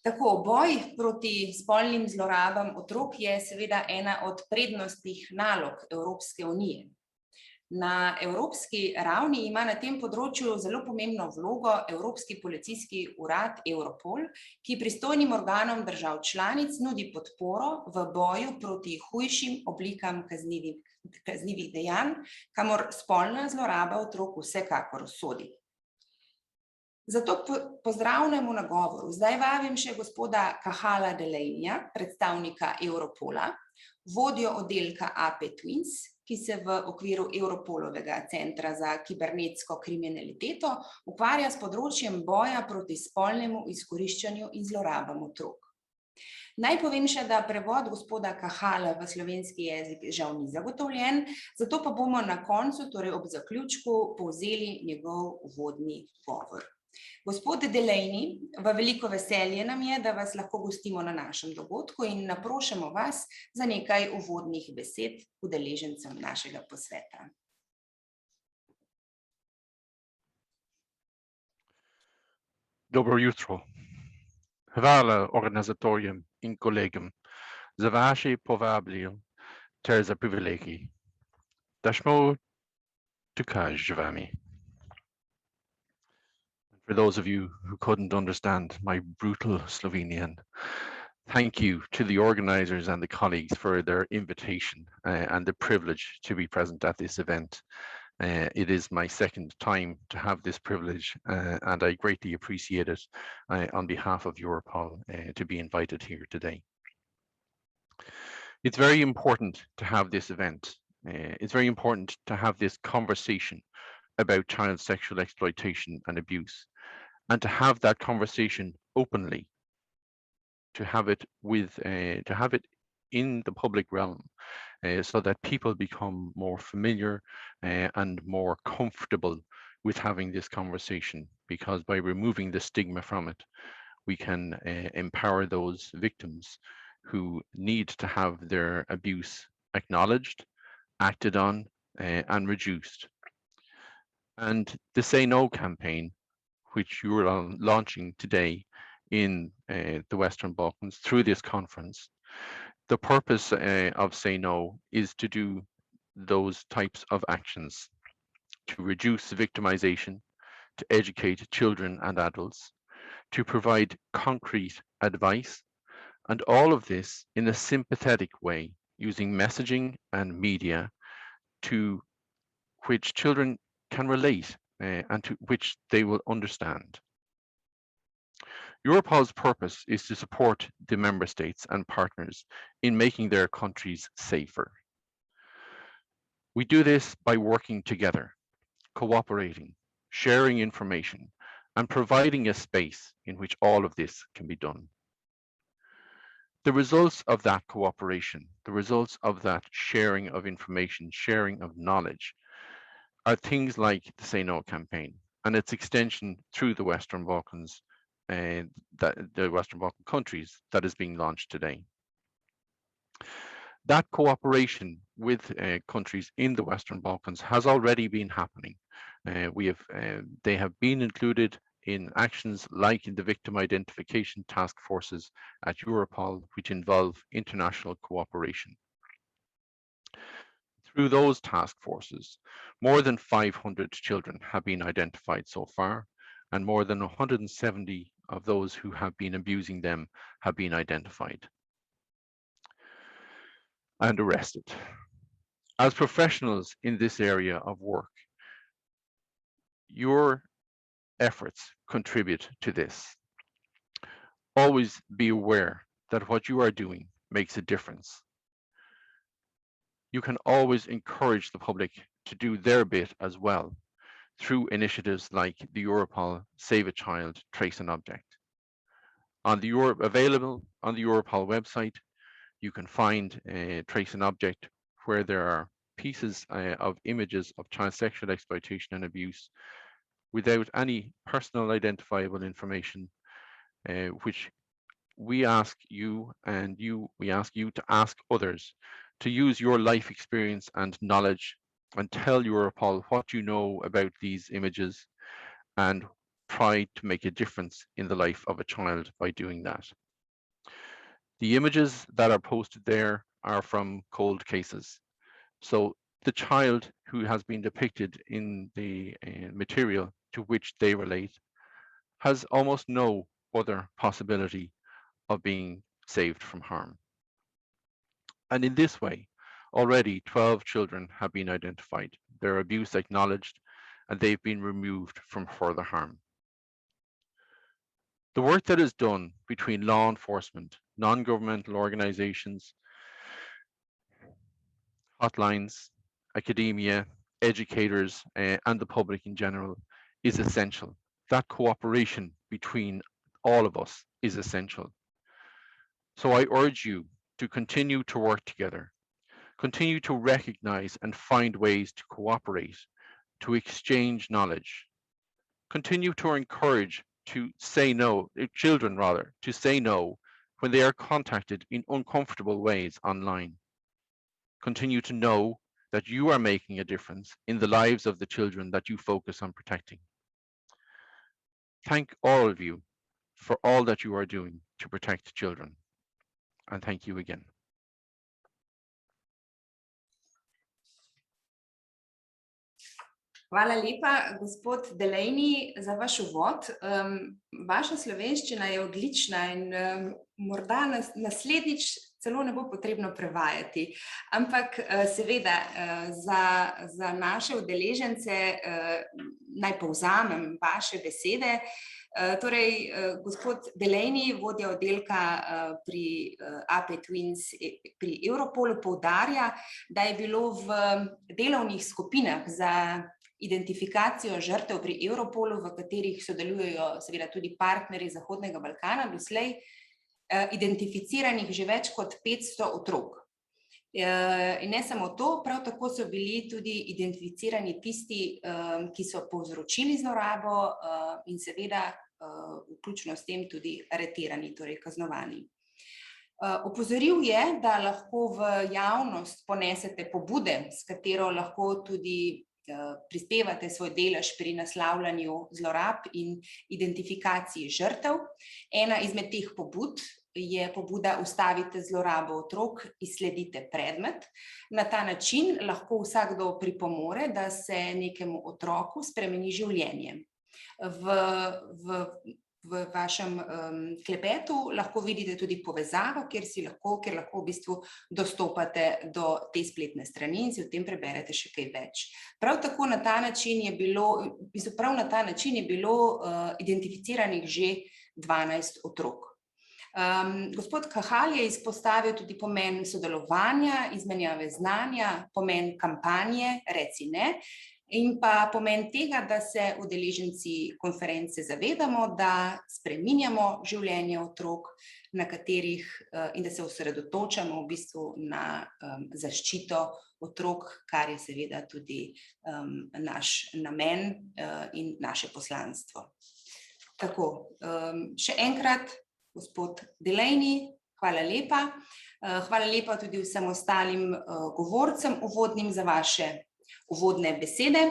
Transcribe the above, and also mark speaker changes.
Speaker 1: Tako, boj proti spolnim zlorabam otrok je seveda ena od prednostnih nalog Evropske unije. Na evropski ravni ima na tem področju zelo pomembno vlogo Evropski policijski urad Europol, ki pristojnim organom držav članic nudi podporo v boju proti hujšim oblikam kaznivih dejanj, kamor spolna zloraba otrok vsekakor sodi. Zato pozdravljamo na govoru. Zdaj vabim še gospoda Cahala Delaneyja, predstavnika Europola, vodjo oddelka AP Twins, ki se v okviru Europolovega centra za kibernetsko kriminaliteto ukvarja s področjem boja proti spolnemu izkoriščanju in zlorabam otrok. Naj povem še, da prevod gospoda Cahala v slovenski jezik žal ni zagotovljen, zato pa bomo na koncu, torej ob zaključku, povzeli njegov uvodni govor. Gospod Delaney, v veliko veselje nam je, da vas lahko gostimo na našem dogodku in naprošamo vas za nekaj uvodnih besed udeležencem našega posveta.
Speaker 2: Dobro jutro. Hvala organizatorjem in kolegom za vaše povabilo ter za privilegij, da smo tukaj z vami. For those of you who couldn't understand my brutal Slovenian, thank you to the organizers and the colleagues for their invitation and the privilege to be present at this event. It is my second time to have this privilege and I greatly appreciate it on behalf of Europol to be invited here today. It's very important to have this event. It's very important to have this conversation about child sexual exploitation and abuse, and to have that conversation openly, to have it in the public realm, so that people become more familiar and more comfortable with having this conversation, because by removing the stigma from it, we can empower those victims who need to have their abuse acknowledged, acted on, and reduced. And the Say No campaign, which you are launching today in the Western Balkans through this conference, the purpose of Say No is to do those types of actions, to reduce victimization, to educate children and adults, to provide concrete advice, and all of this in a sympathetic way, using messaging and media to which children can relate and to which they will understand. Europol's purpose is to support the member states and partners in making their countries safer. We do this by working together, cooperating, sharing information, and providing a space in which all of this can be done. The results of that cooperation, the results of that sharing of information, sharing of knowledge, are things like the Say No campaign and its extension through the Western Balkans and the Western Balkan countries that is being launched today. That cooperation with countries in the Western Balkans has already been happening. They have been included in actions like in the victim identification task forces at Europol, which involve international cooperation. Through those task forces, more than 500 children have been identified so far, and more than 170 of those who have been abusing them have been identified and arrested. As professionals in this area of work, your efforts contribute to this. Always be aware that what you are doing makes a difference. You can always encourage the public to do their bit as well through initiatives like the Europol Save a Child, Trace an Object. Available on the Europol website, you can find Trace an Object, where there are pieces of images of child sexual exploitation and abuse without any personal identifiable information, which we ask you to ask others to use your life experience and knowledge and tell Europol what you know about these images and try to make a difference in the life of a child by doing that. The images that are posted there are from cold cases. So the child who has been depicted in the material to which they relate has almost no other possibility of being saved from harm. And in this way, already 12 children have been identified, their abuse acknowledged, and they've been removed from further harm. The work that is done between law enforcement, non-governmental organizations, hotlines, academia, educators, and the public in general is essential. That cooperation between all of us is essential. So I urge you to continue to work together, continue to recognize and find ways to cooperate, to exchange knowledge, continue to encourage to say no, children rather, to say no when they are contacted in uncomfortable ways online. Continue to know that you are making a difference in the lives of the children that you focus on protecting. Thank all of you for all that you are doing to protect children. And thank you again.
Speaker 1: Hvala lepa, gospod Delaney, za vaš uvod. Vaša slovenščina je odlična in morda naslednjič celo ne bo potrebno prevajati. Ampak seveda za naše udeležence naj povzamem vaše besede. Torej, gospod Delaney, vodja oddelka pri AP Twins pri Europolu, poudarja, da je bilo v delovnih skupinah za identifikacijo žrtev pri Europolu, v katerih sodelujejo seveda tudi partnerji Zahodnega Balkana, doslej identificiranih že več kot 500 otrok. In ne samo to, prav tako so bili tudi identificirani tisti, ki so povzročili zlorabo in seveda vključno s tem tudi aretirani, torej kaznovani. Opozoril je, da lahko v javnost ponesete pobude, s katero lahko tudi prispevate svoj delež pri naslavljanju zlorab in identifikaciji žrtev. Ena izmed teh pobud je pobuda Ustavite zlorabo otrok, izsledite predmet. Na ta način lahko vsakdo pripomore, da se nekemu otroku spremeni življenje. V vašem klepetu lahko vidite tudi povezavo, kjer lahko v bistvu dostopate do te spletne strani in si o tem preberete še kaj več. Prav tako na ta način je bilo identificiranih že 12 otrok. Gospod Kahal je izpostavil tudi pomen sodelovanja, izmenjave znanja, pomen kampanje Reci ne, in pa pomen tega, da se udeleženci konference zavedamo, da spreminjamo življenje otrok, na katerih in da se osredotočamo v bistvu na zaščito otrok, kar je seveda tudi naš namen in naše poslanstvo. Tako, še enkrat, gospod Delaney, hvala lepa. Hvala lepa tudi vsem ostalim govorcem uvodnim za vaše uvodne besede.